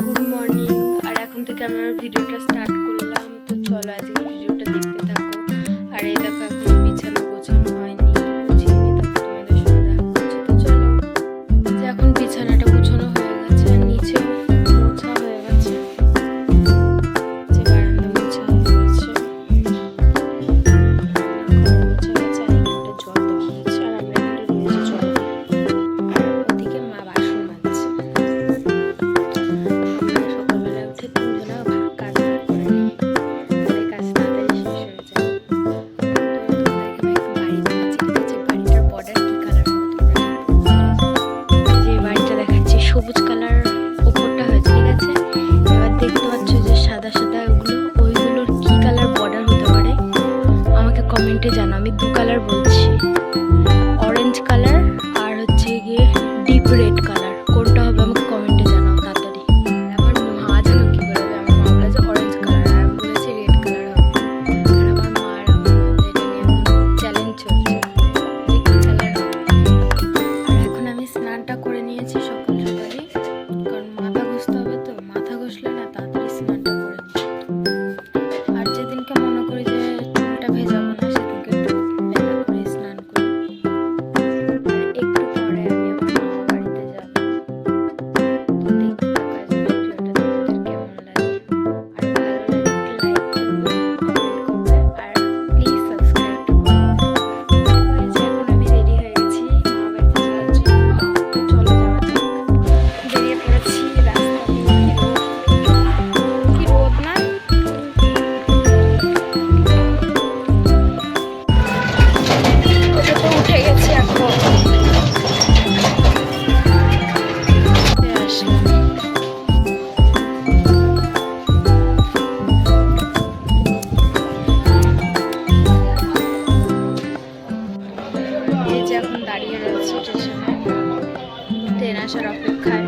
Good morning. আর এখন থেকে আমি আমার ভিডিওটা স্টার্ট করলাম। তো চলো আজকে ভিডিওটা দেখতে থাকো। আর এই দেখো এখন বিছানা গোছানো হয়নি, গুছিয়ে নিয়ে তারপর তোমাদের সঙ্গে দেখা করছি। তো চলো, যে এখন বিছানাটা গোছানো হয়ে গেছে আর নিচেও মোছা হয়ে গেছে, যে বারান্দা মোছা হয়ে গেছে, মোছা হয়েছে, আর এখানটা জল দেওয়া হয়েছে। আর আমরা এখানটা রয়েছে জল, আর ওদিকে মা বাসন মাজছে। আমরা সকালবেলা উঠে তিনজনা কাজ করে নিই, তাদের কাজ তাড়াতাড়ি শেষ হয়ে যায়। তো তোমাদেরকে আমি একটু বাড়িতে দেখাচ্ছি, ঠিক আছে? বাড়িটার বর্ডার কি কালার হবে তোমরা যে বাড়িটা দেখাচ্ছি সবুজ কালার ওপরটা হয়েছে, ঠিক আছে? এবার দেখতে পাচ্ছ যে সাদা সাদা ওইগুলোর কি কালার বর্ডার হতে পারে আমাকে কমেন্টে জানাও। আমি দু কালার বলছি, অরেঞ্জ কালার আর হচ্ছে গিয়ে ডিপ রেড কালার। কোনটা হবে আমাকে কমেন্টে জানাও তাড়াতাড়ি। আমার মা জানো কি বলেছে, আমার মা বলেছে অরেঞ্জ কালার, আর আমি বলেছি রেড কালার হবে। আর আমার মা আর আমার মধ্যে এটা নিয়ে এখন চ্যালেঞ্জ চলছে যে কি কালার হবে। আর এখন আমি স্নানটা করে নিয়েছি সকাল সকালই, কারণ মাথা ঘষতে হবে। তো মাথা ঘষলে না তাড়াতাড়ি স্নানটা করে নিই। আর যেদিনকে মনে করি যে চুলটা ভেজাবো না, সেদিনকে একটু বেলা করে স্নান করি। আর একটু পরে আমি আমার মামা বাড়িতে যাব। তো দেখতে থাকো আজকে ভিডিওটা, তোমাদের কেমন লাগে। আর ভালো লাগলে একটা লাইক করবে, কমেন্ট করবে, আর প্লিজ সাবস্ক্রাইব করবে। এই যে এখন আমি রেডি হয়ে গেছি মামা বাড়িতে যাওয়ার জন্য। তো চলো যাওয়া যাক। বেরিয়ে পড়েছি রাস্তা দিয়ে। কি রোদ না! তো উঠে গেছি এখন। আসলাম। এই যে এখন দাঁড়িয়ে রয়েছে স্টেশনে, ট্রেন আসার অপেক্ষায়।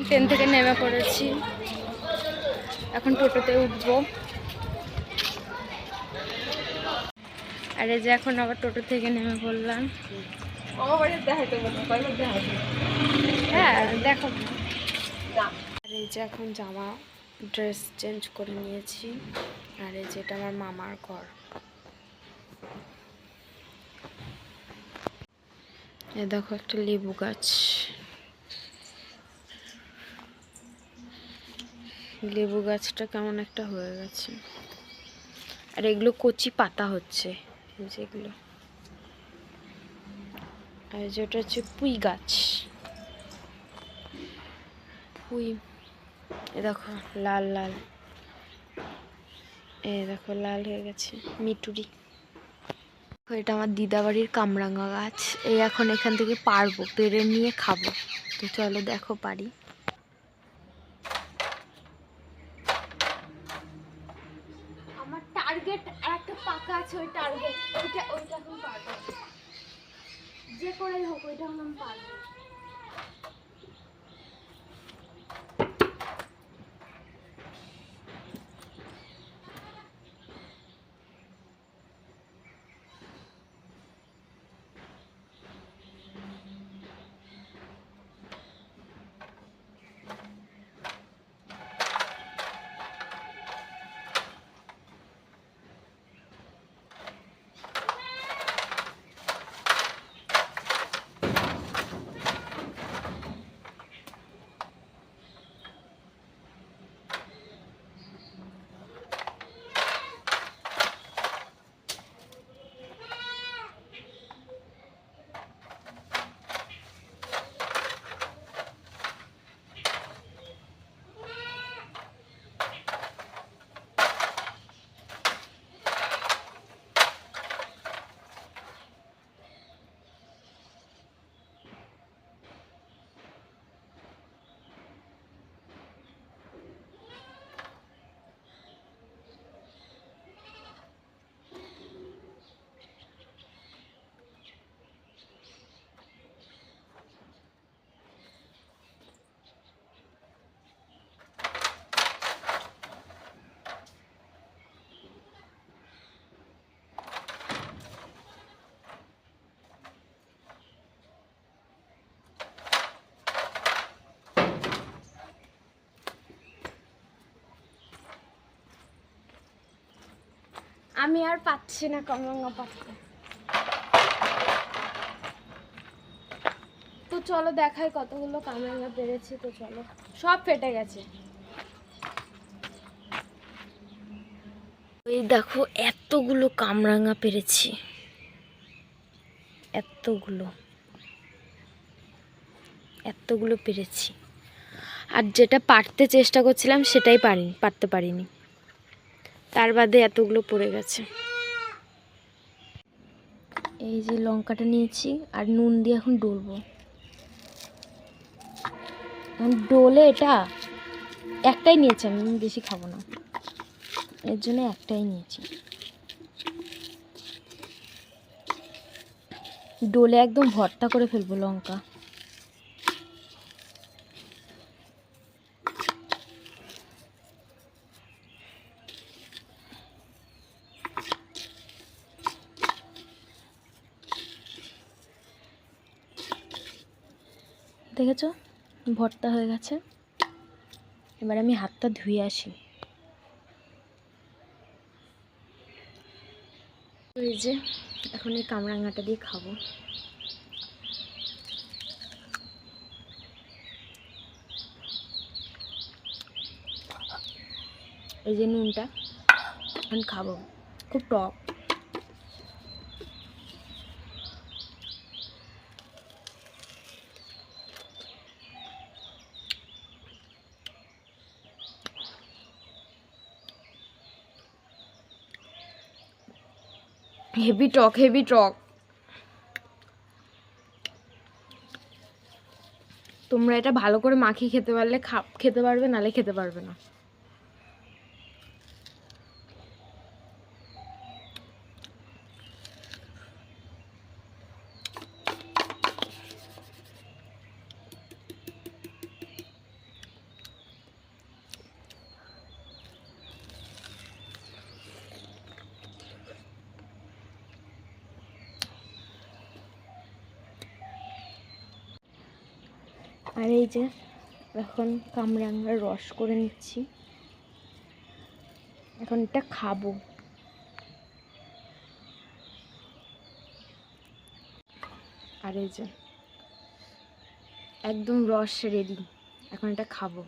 ট্রেন থেকে নেমে পড়েছি, এখন টোটোতে উঠবো। আর এই যে এখন আবার টোটো থেকে নেমে পড়লাম। হ্যাঁ দেখো। আর এই যে এখন জামা ড্রেস চেঞ্জ করে নিয়েছি। আর এই যেটা আমার মামার ঘর। এ দেখো একটা লেবু গাছ, লেবু গাছটা কেমন একটা হয়ে গেছে। আর এগুলো কচি পাতা হচ্ছে, এই যেগুলো। আর যেটা হচ্ছে পুঁই গাছ, পুঁই। এ দেখো লাল লাল, এ দেখো লাল হয়ে গেছে মিটুরি। এটা আমার দিদাবাড়ির কামরাঙা গাছ। এই এখন এখান থেকে পারবো, পেরে নিয়ে খাবো। তো চলো দেখো পারি। আমার টার্গেট একটা পাকা আছে, ওই টার্গেট ওইটা এখন পারবো, যে করেই হোক ওইটা এখন আমি পারবো। আমি আর পাচ্ছি না কামরাঙা পাততে। তো চলো দেখাই কতগুলো কামরাঙা পেরেছি। তো চলো, সব ফেটে গেছে। এই দেখো এতগুলো কামরাঙা পেরেছি, এতগুলো পেরেছি। আর যেটা পারতে চেষ্টা করছিলাম সেটাই পারতে পারিনি, তার বাদে এতগুলো পড়ে গেছে। এই যে লঙ্কাটা নিয়েছি আর নুন দিয়ে এখন ডলবো। ডোলে এটা একটাই নিয়েছি, আমি বেশি খাবো না, এর জন্য একটাই নিয়েছি। ডোলে একদম ভর্তা করে ফেলবো লঙ্কা। দেখেছো ভর্তা হয়ে গেছে। এবার আমি হাতটা ধুয়ে আসি। এই যে এখন এই কামরাঙাটা দিয়ে খাবো। এই যে নুনটা এখন খাবো, খুব টক। হেভি টক, হেভি টক। তোমরা এটা ভালো করে মাখিয়ে খেতে পারলে খেতে পারবে, নালে খেতে পারবে না। আর এই যে এখন কামরাঙার রস করে নিচ্ছি, এখন এটা খাবো। আর এই যে একদম রস রেডি, এখন এটা খাবো।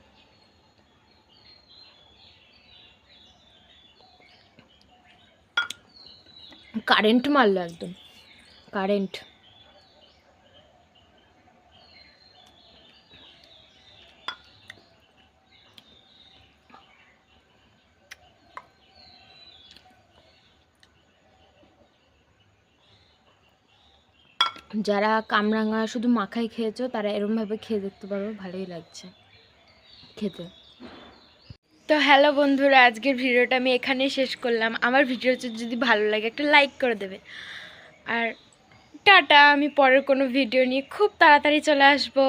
কারেন্ট মারলো একদম, কারেন্ট। যারা কামরাঙা শুধু মাখাই খেয়েছো তারা এরমভাবে খেয়ে দেখতে পারো, ভালোই লাগছে খেতে। তো হ্যালো বন্ধুরা, আজকের ভিডিওটা আমি এখানেই শেষ করলাম। আমার ভিডিও যদি ভালো লাগে একটা লাইক করে দেবে। আর টাটা, আমি পরের কোনো ভিডিও নিয়ে খুব তাড়াতাড়ি চলে আসবো।